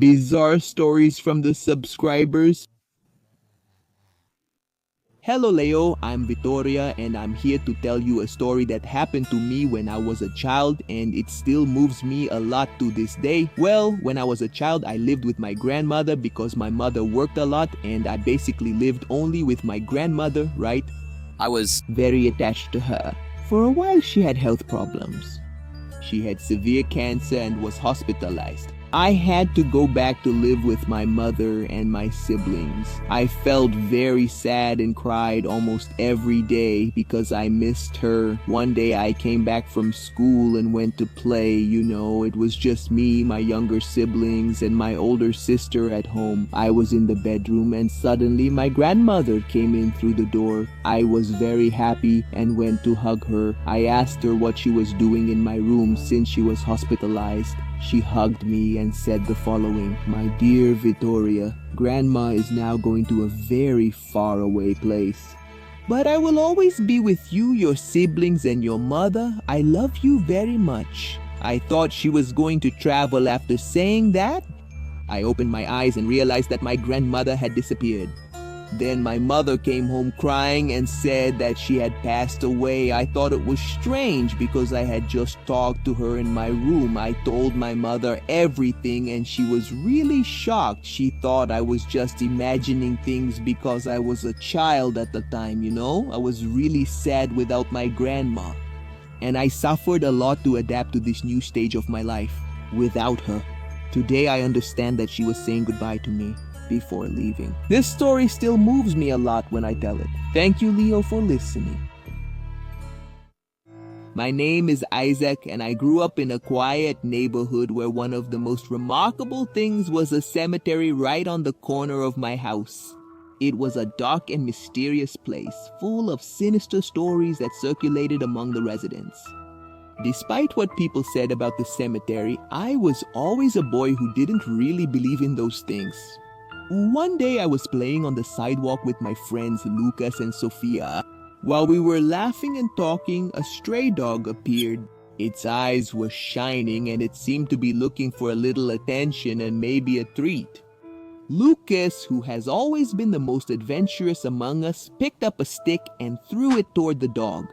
bizarre stories from the subscribers. Hello Leo, I'm Vitória and I'm here to tell you a story that happened to me when I was a child and it still moves me a lot to this day. Well, when I was a child, I lived with my grandmother because my mother worked a lot and I basically lived only with my grandmother, right? I was very attached to her. For a while she had health problems. She had severe cancer and was hospitalized. I had to go back to live with my mother and my siblings. I felt very sad and cried almost every day because I missed her. One day I came back from school and went to play, it was just me, my younger siblings, and my older sister at home. I was in the bedroom and suddenly my grandmother came in through the door. I was very happy and went to hug her. I asked her what she was doing in my room since she was hospitalized. She hugged me and said the following: "My dear Vitória, Grandma is now going to a very far away place. But I will always be with you, your siblings, and your mother. I love you very much." I thought she was going to travel after saying that. I opened my eyes and realized that my grandmother had disappeared. Then my mother came home crying and said that she had passed away. I thought it was strange because I had just talked to her in my room. I told my mother everything and she was really shocked. She thought I was just imagining things because I was a child at the time, I was really sad without my grandma. And I suffered a lot to adapt to this new stage of my life without her. Today I understand that she was saying goodbye to me before leaving. This story still moves me a lot when I tell it. Thank you, Leo, for listening. My name is Isaac and I grew up in a quiet neighborhood where one of the most remarkable things was a cemetery right on the corner of my house. It was a dark and mysterious place full of sinister stories that circulated among the residents. Despite what people said about the cemetery, I was always a boy who didn't really believe in those things. One day I was playing on the sidewalk with my friends Lucas and Sofia. While we were laughing and talking, a stray dog appeared. Its eyes were shining and it seemed to be looking for a little attention and maybe a treat. Lucas, who has always been the most adventurous among us, picked up a stick and threw it toward the dog.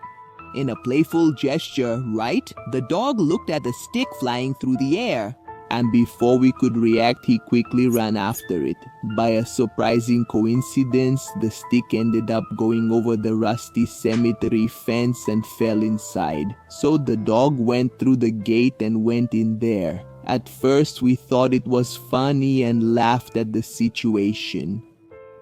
In a playful gesture, right, the dog looked at the stick flying through the air. And before we could react, he quickly ran after it. By a surprising coincidence, the stick ended up going over the rusty cemetery fence and fell inside. So the dog went through the gate and went in there. At first, we thought it was funny and laughed at the situation.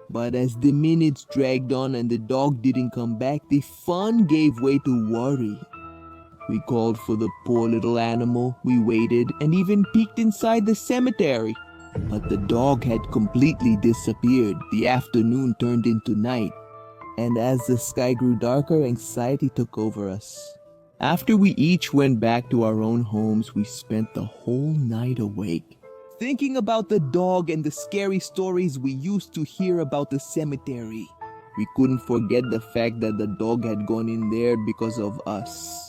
But as the minutes dragged on and the dog didn't come back, the fun gave way to worry. We called for the poor little animal, we waited, and even peeked inside the cemetery. But the dog had completely disappeared. The afternoon turned into night. And as the sky grew darker, anxiety took over us. After we each went back to our own homes, we spent the whole night awake, thinking about the dog and the scary stories we used to hear about the cemetery. We couldn't forget the fact that the dog had gone in there because of us.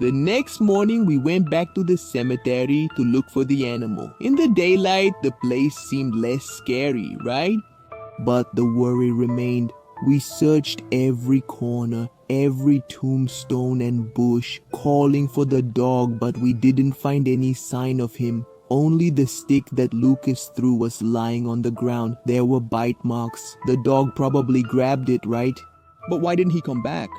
The next morning, we went back to the cemetery to look for the animal. In the daylight, the place seemed less scary, right? But the worry remained. We searched every corner, every tombstone and bush, calling for the dog, but we didn't find any sign of him. Only the stick that Lucas threw was lying on the ground. There were bite marks. The dog probably grabbed it, right? But why didn't he come back?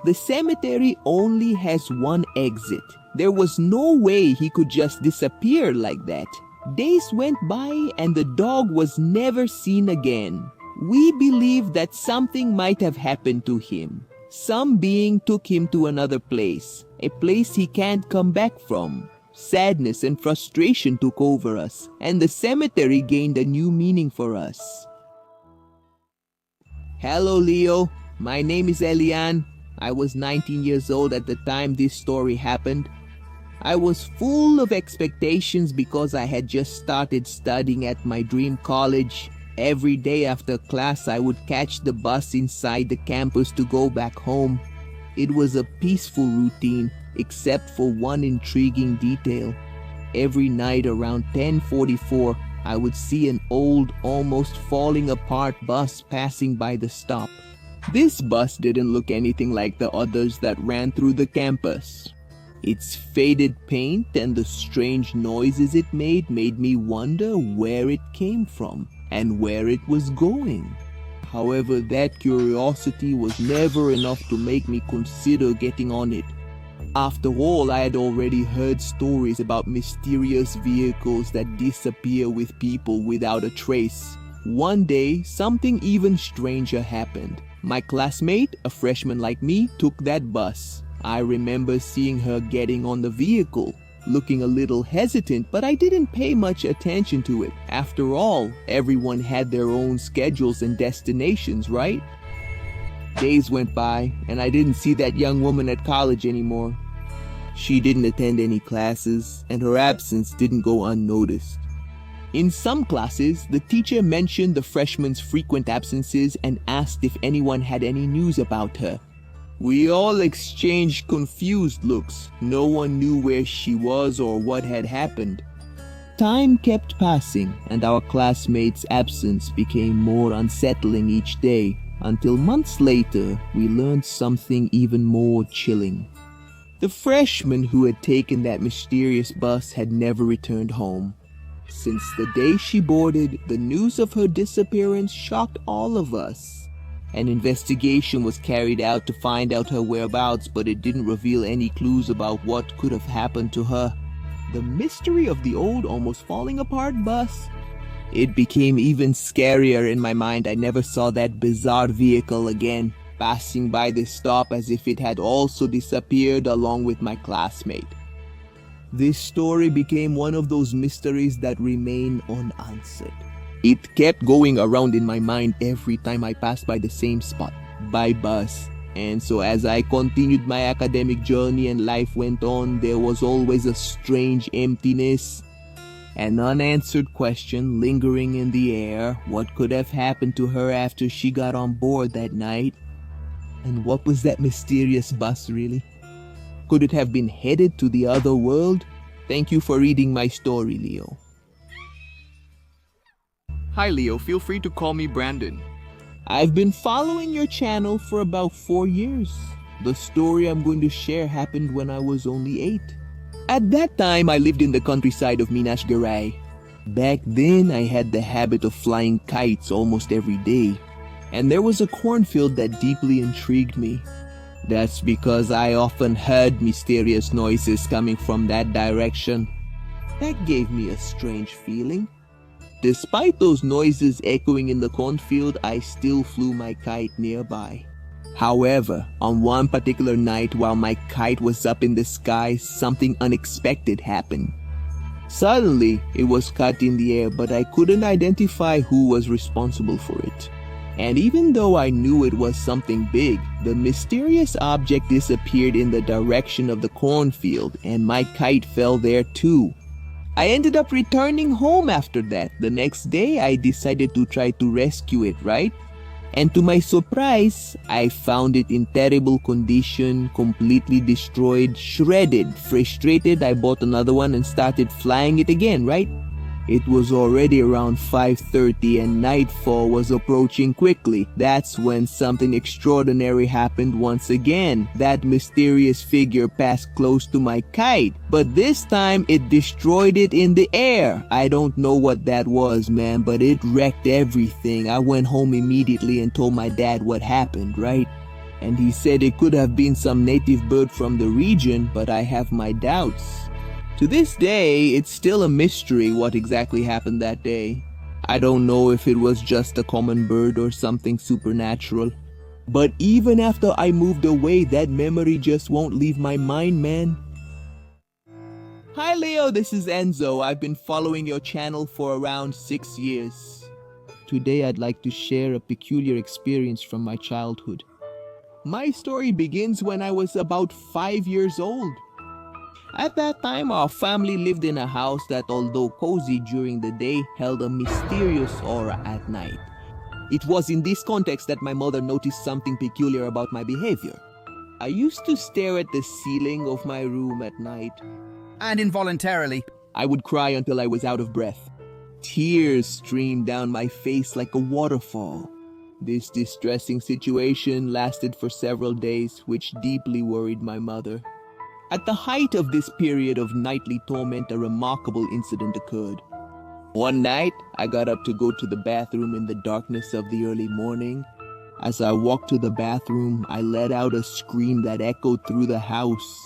The cemetery only has one exit. There was no way he could just disappear like that. Days went by and the dog was never seen again. We believe that something might have happened to him. Some being took him to another place, a place he can't come back from. Sadness and frustration took over us, and the cemetery gained a new meaning for us. Hello, Leo. My name is Eliane. I was 19 years old at the time this story happened. I was full of expectations because I had just started studying at my dream college. Every day after class, I would catch the bus inside the campus to go back home. It was a peaceful routine, except for one intriguing detail. Every night around 10:44, I would see an old, almost falling apart bus passing by the stop. This bus didn't look anything like the others that ran through the campus. Its faded paint and the strange noises it made me wonder where it came from and where it was going. However, that curiosity was never enough to make me consider getting on it. After all, I had already heard stories about mysterious vehicles that disappear with people without a trace. One day, something even stranger happened. My classmate, a freshman like me, took that bus. I remember seeing her getting on the vehicle, looking a little hesitant, but I didn't pay much attention to it. After all, everyone had their own schedules and destinations, right? Days went by, and I didn't see that young woman at college anymore. She didn't attend any classes, and her absence didn't go unnoticed. In some classes, the teacher mentioned the freshman's frequent absences and asked if anyone had any news about her. We all exchanged confused looks. No one knew where she was or what had happened. Time kept passing, and our classmates' absence became more unsettling each day, until months later, we learned something even more chilling. The freshman who had taken that mysterious bus had never returned home. Since the day she boarded, the news of her disappearance shocked all of us. An investigation was carried out to find out her whereabouts, but it didn't reveal any clues about what could have happened to her. The mystery of the old, almost falling apart bus. It became even scarier in my mind. I never saw that bizarre vehicle again, passing by the stop as if it had also disappeared along with my classmate. This story became one of those mysteries that remain unanswered. It kept going around in my mind every time I passed by the same spot, by bus. And so as I continued my academic journey and life went on, there was always a strange emptiness, an unanswered question lingering in the air. What could have happened to her after she got on board that night? And what was that mysterious bus really? Could it have been headed to the other world? Thank you for reading my story, Leo. Hi Leo, feel free to call me Brandon. I've been following your channel for about 4 years. The story I'm going to share happened when I was only 8. At that time, I lived in the countryside of Minas Gerais. Back then, I had the habit of flying kites almost every day. And there was a cornfield that deeply intrigued me. That's because I often heard mysterious noises coming from that direction. That gave me a strange feeling. Despite those noises echoing in the cornfield, I still flew my kite nearby. However, on one particular night while my kite was up in the sky, something unexpected happened. Suddenly, it was caught in the air, but I couldn't identify who was responsible for it. And even though I knew it was something big, the mysterious object disappeared in the direction of the cornfield, and my kite fell there too. I ended up returning home after that. The next day, I decided to try to rescue it, right? And to my surprise, I found it in terrible condition, completely destroyed, shredded. Frustrated, I bought another one and started flying it again, right? It was already around 5:30 and nightfall was approaching quickly. That's when something extraordinary happened once again. That mysterious figure passed close to my kite, but this time it destroyed it in the air. I don't know what that was, man, but it wrecked everything. I went home immediately and told my dad what happened, right? And he said it could have been some native bird from the region, but I have my doubts. To this day, it's still a mystery what exactly happened that day. I don't know if it was just a common bird or something supernatural. But even after I moved away, that memory just won't leave my mind, man. Hi Leo, this is Enzo. I've been following your channel for around 6 years. Today I'd like to share a peculiar experience from my childhood. My story begins when I was about 5 years old. At that time, our family lived in a house that, although cozy during the day, held a mysterious aura at night. It was in this context that my mother noticed something peculiar about my behavior. I used to stare at the ceiling of my room at night. And involuntarily, I would cry until I was out of breath. Tears streamed down my face like a waterfall. This distressing situation lasted for several days, which deeply worried my mother. At the height of this period of nightly torment, a remarkable incident occurred. One night, I got up to go to the bathroom in the darkness of the early morning. As I walked to the bathroom, I let out a scream that echoed through the house.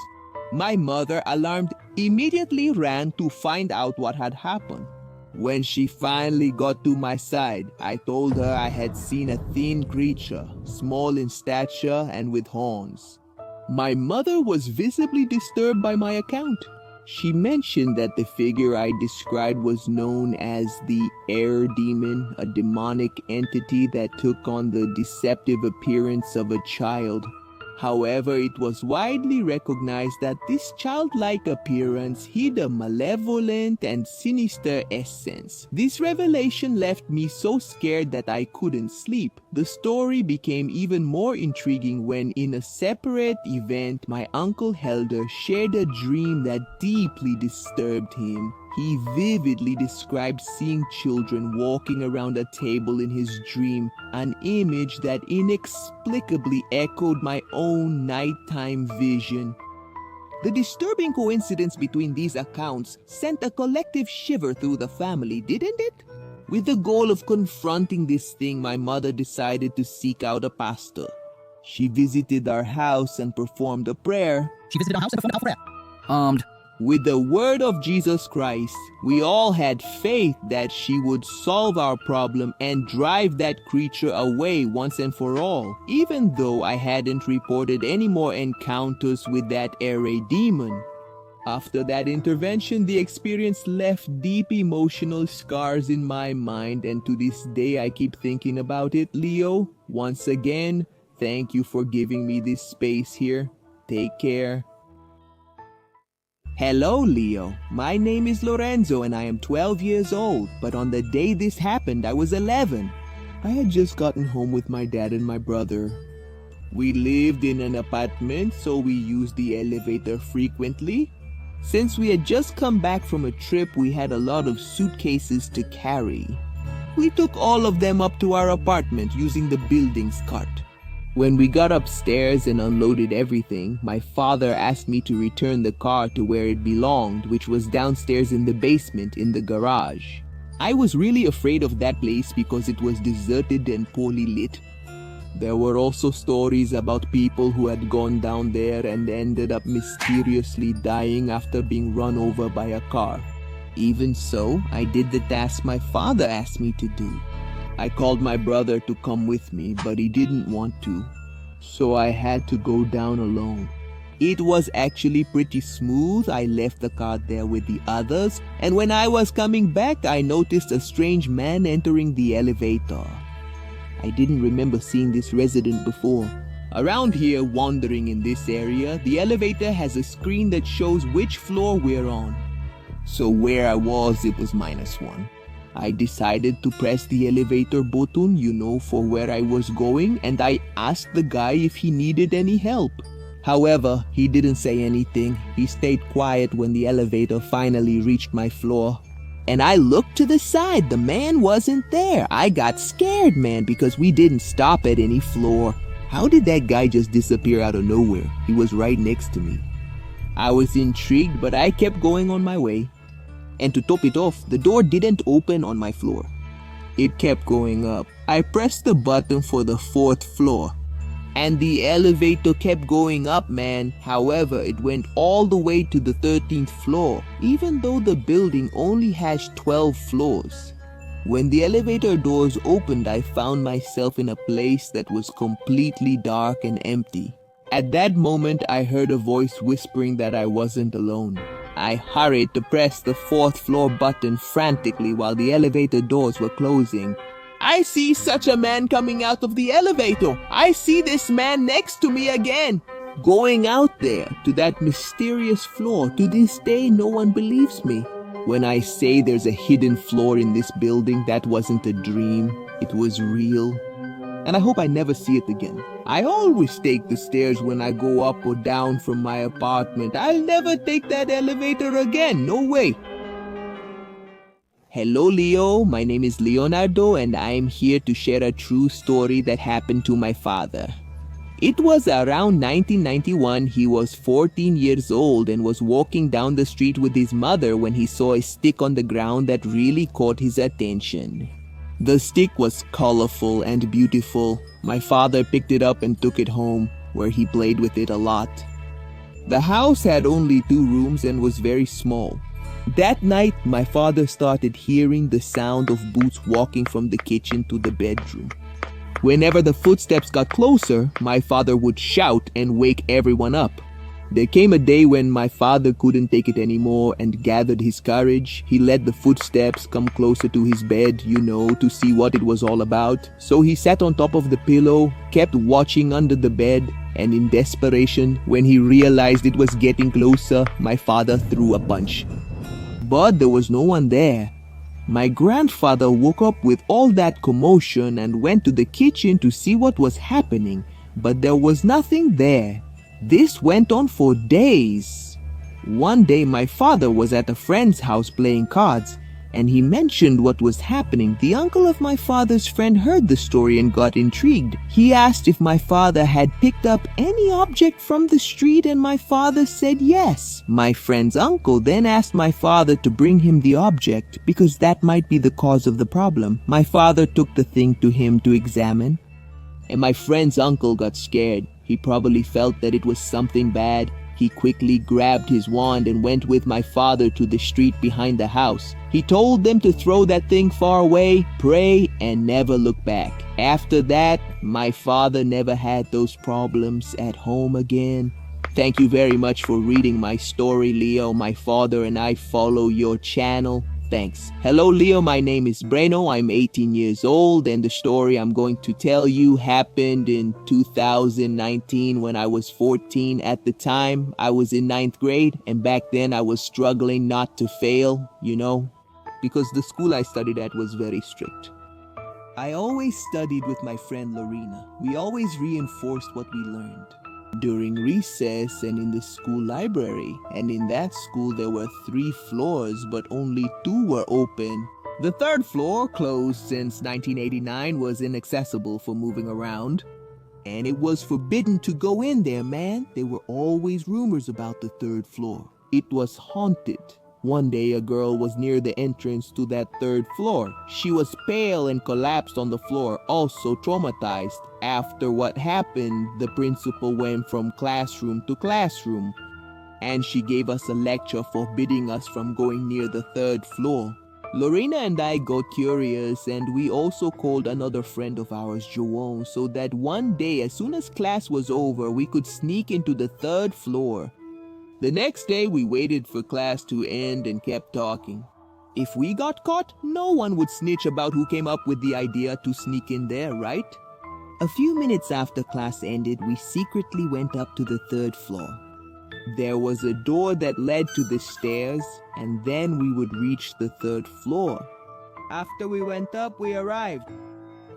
My mother, alarmed, immediately ran to find out what had happened. When she finally got to my side, I told her I had seen a thin creature, small in stature and with horns. My mother was visibly disturbed by my account. She mentioned that the figure I described was known as the Ere Demon, a demonic entity that took on the deceptive appearance of a child. However, it was widely recognized that this childlike appearance hid a malevolent and sinister essence. This revelation left me so scared that I couldn't sleep. The story became even more intriguing when, in a separate event, my uncle Helder shared a dream that deeply disturbed him. He vividly described seeing children walking around a table in his dream, an image that inexplicably echoed my own nighttime vision. The disturbing coincidence between these accounts sent a collective shiver through the family, didn't it? With the goal of confronting this thing, my mother decided to seek out a pastor. She visited our house and performed a prayer. With the word of Jesus Christ, we all had faith that she would solve our problem and drive that creature away once and for all, even though I hadn't reported any more encounters with that Ere Demon. After that intervention, the experience left deep emotional scars in my mind, and to this day I keep thinking about it. Leo, once again, thank you for giving me this space here. Take care. Hello, Leo. My name is Lorenzo and I am 12 years old, but on the day this happened, I was 11. I had just gotten home with my dad and my brother. We lived in an apartment, so we used the elevator frequently. Since we had just come back from a trip, we had a lot of suitcases to carry. We took all of them up to our apartment using the building's cart. When we got upstairs and unloaded everything, my father asked me to return the car to where it belonged, which was downstairs in the basement in the garage. I was really afraid of that place because it was deserted and poorly lit. There were also stories about people who had gone down there and ended up mysteriously dying after being run over by a car. Even so, I did the task my father asked me to do. I called my brother to come with me, but he didn't want to, so I had to go down alone. It was actually pretty smooth. I left the car there with the others, and when I was coming back, I noticed a strange man entering the elevator. I didn't remember seeing this resident before. Around here, wandering in this area, the elevator has a screen that shows which floor we're on. So where I was, it was -1. I decided to press the elevator button, for where I was going, and I asked the guy if he needed any help. However, he didn't say anything. He stayed quiet when the elevator finally reached my floor. And I looked to the side. The man wasn't there. I got scared, man, because we didn't stop at any floor. How did that guy just disappear out of nowhere? He was right next to me. I was intrigued, but I kept going on my way. And to top it off, the door didn't open on my floor. It kept going up. I pressed the button for the 4th floor, and the elevator kept going up, man. However, it went all the way to the 13th floor, even though the building only has 12 floors. When the elevator doors opened, I found myself in a place that was completely dark and empty. At that moment, I heard a voice whispering that I wasn't alone. I hurried to press the 4th floor button frantically while the elevator doors were closing. I see such a man coming out of the elevator. I see this man next to me again, going out there to that mysterious floor. To this day, no one believes me. When I say there's a hidden floor in this building, that wasn't a dream. It was real. And I hope I never see it again. I always take the stairs when I go up or down from my apartment. I'll never take that elevator again. No way. Hello, Leo. My name is Leonardo, and I'm here to share a true story that happened to my father. It was around 1991. He was 14 years old and was walking down the street with his mother when he saw a stick on the ground that really caught his attention. The stick was colorful and beautiful. My father picked it up and took it home, where he played with it a lot. The house had only 2 rooms and was very small. That night, my father started hearing the sound of boots walking from the kitchen to the bedroom. Whenever the footsteps got closer, my father would shout and wake everyone up. There came a day when my father couldn't take it anymore and gathered his courage. He let the footsteps come closer to his bed, to see what it was all about. So he sat on top of the pillow, kept watching under the bed, and in desperation, when he realized it was getting closer, my father threw a punch. But there was no one there. My grandfather woke up with all that commotion and went to the kitchen to see what was happening, but there was nothing there. This went on for days. One day my father was at a friend's house playing cards, and he mentioned what was happening. The uncle of my father's friend heard the story and got intrigued. He asked if my father had picked up any object from the street, and my father said yes. My friend's uncle then asked my father to bring him the object because that might be the cause of the problem. My father took the thing to him to examine, and my friend's uncle got scared. He probably felt that it was something bad. He quickly grabbed his wand and went with my father to the street behind the house. He told them to throw that thing far away, pray, and never look back. After that, my father never had those problems at home again. Thank you very much for reading my story, Leo. My father and I follow your channel. Thanks. Hello, Leo. My name is Breno. I'm 18 years old, and the story I'm going to tell you happened in 2019 when I was 14. At the time, I was in 9th grade, and back then I was struggling not to fail, because the school I studied at was very strict. I always studied with my friend Lorena. We always reinforced what we learned during recess and in the school library. And in that school there were 3 floors, but only 2 were open. The 3rd floor, closed since 1989, was inaccessible for moving around, and it was forbidden to go in there, man. There were always rumors about the 3rd floor. It was haunted. One day a girl was near the entrance to that 3rd floor. She was pale and collapsed on the floor, also traumatized. After what happened, the principal went from classroom to classroom, and she gave us a lecture forbidding us from going near the 3rd floor. Lorena and I got curious, and we also called another friend of ours, Joanne, so that one day, as soon as class was over, we could sneak into the 3rd floor. The next day, we waited for class to end and kept talking. If we got caught, no one would snitch about who came up with the idea to sneak in there, right? A few minutes after class ended, we secretly went up to the 3rd floor. There was a door that led to the stairs, and then we would reach the 3rd floor. After we went up, we arrived.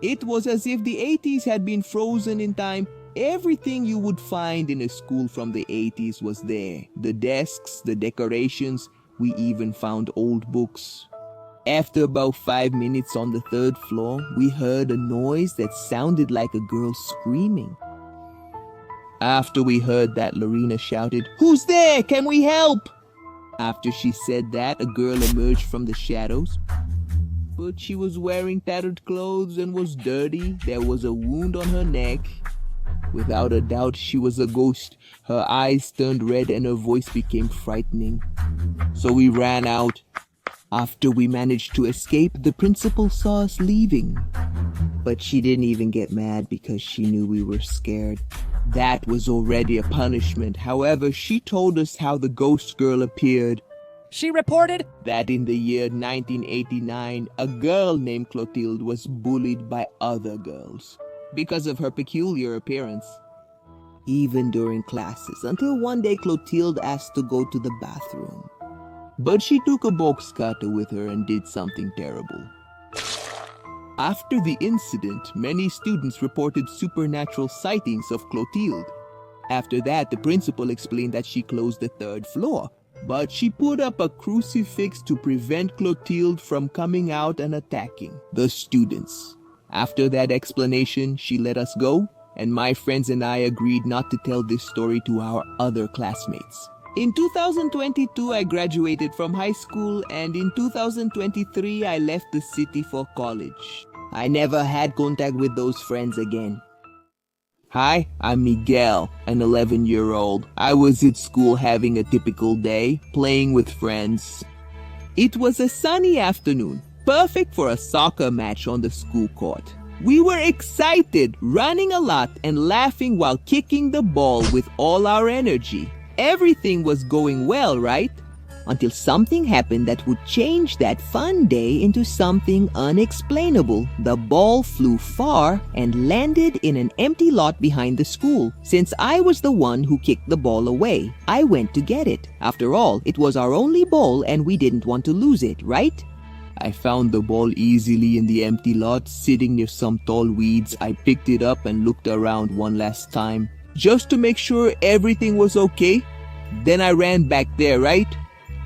It was as if the 80s had been frozen in time. Everything you would find in a school from the 80s was there. The desks, the decorations, we even found old books. After about 5 minutes on the 3rd floor, we heard a noise that sounded like a girl screaming. After we heard that, Lorena shouted, "Who's there? Can we help?" After she said that, a girl emerged from the shadows. But she was wearing tattered clothes and was dirty. There was a wound on her neck. Without a doubt, she was a ghost. Her eyes turned red and her voice became frightening. So we ran out. After we managed to escape, the principal saw us leaving. But she didn't even get mad because she knew we were scared. That was already a punishment. However, she told us how the ghost girl appeared. She reported That in the year 1989, a girl named Clotilde was bullied by other girls because of her peculiar appearance, even during classes, until one day Clotilde asked to go to the bathroom. But she took a box cutter with her and did something terrible. After the incident, many students reported supernatural sightings of Clotilde. After that, the principal explained that she closed the 3rd floor. but she put up a crucifix to prevent Clotilde from coming out and attacking the students. After that explanation, she let us go, and my friends and I agreed not to tell this story to our other classmates. In 2022, I graduated from high school, and in 2023, I left the city for college. I never had contact with those friends again. Hi, I'm Miguel, an 11-year-old. I was at school having a typical day, playing with friends. It was a sunny afternoon, perfect for a soccer match on the school court. We were excited, running a lot and laughing while kicking the ball with all our energy. Everything was going well, right? Until something happened that would change that fun day into something unexplainable. The ball flew far and landed in an empty lot behind the school. Since I was the one who kicked the ball away, I went to get it. After all, it was our only ball and we didn't want to lose it, right? I found the ball easily in the empty lot, sitting near some tall weeds. I picked it up and looked around one last time, just to make sure everything was okay. Then I ran back there, right?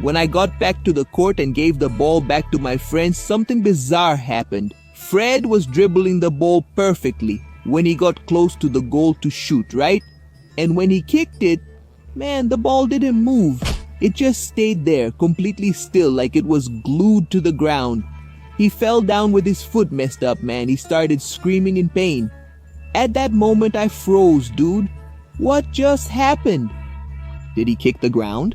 When I got back to the court and gave the ball back to my friends, something bizarre happened. Fred was dribbling the ball perfectly when he got close to the goal to shoot, right? And when he kicked it, man, the ball didn't move. It just stayed there, completely still, like it was glued to the ground. He fell down with his foot messed up, man. He started screaming in pain. At that moment, I froze, dude. What just happened? Did he kick the ground?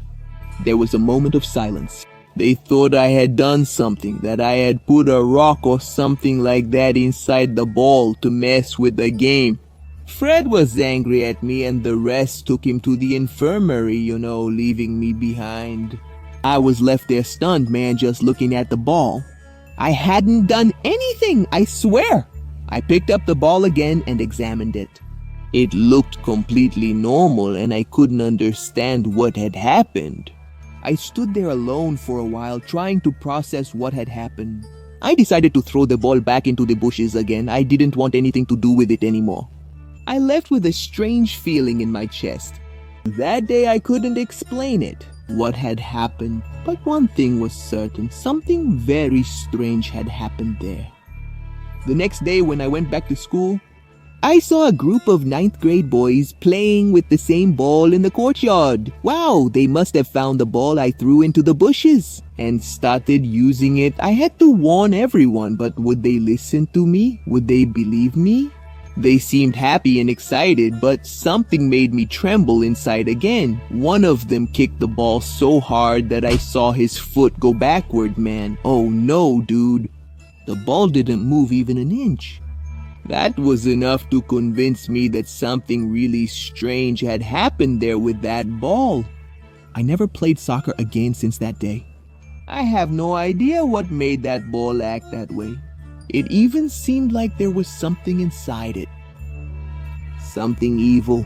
There was a moment of silence. They thought I had done something, that I had put a rock or something like that inside the ball to mess with the game. Fred was angry at me and the rest took him to the infirmary, leaving me behind. I was left there stunned, man, just looking at the ball. I hadn't done anything, I swear. I picked up the ball again and examined it. It looked completely normal and I couldn't understand what had happened. I stood there alone for a while, trying to process what had happened. I decided to throw the ball back into the bushes again. I didn't want anything to do with it anymore. I left with a strange feeling in my chest. That day I couldn't explain it, what had happened, but one thing was certain, something very strange had happened there. The next day when I went back to school, I saw a group of 9th grade boys playing with the same ball in the courtyard. Wow, they must have found the ball I threw into the bushes and started using it. I had to warn everyone, but would they listen to me? Would they believe me? They seemed happy and excited, but something made me tremble inside again. One of them kicked the ball so hard that I saw his foot go backward, man. Oh no, dude. The ball didn't move even an inch. That was enough to convince me that something really strange had happened there with that ball. I never played soccer again since that day. I have no idea what made that ball act that way. It even seemed like there was something inside it. Something evil.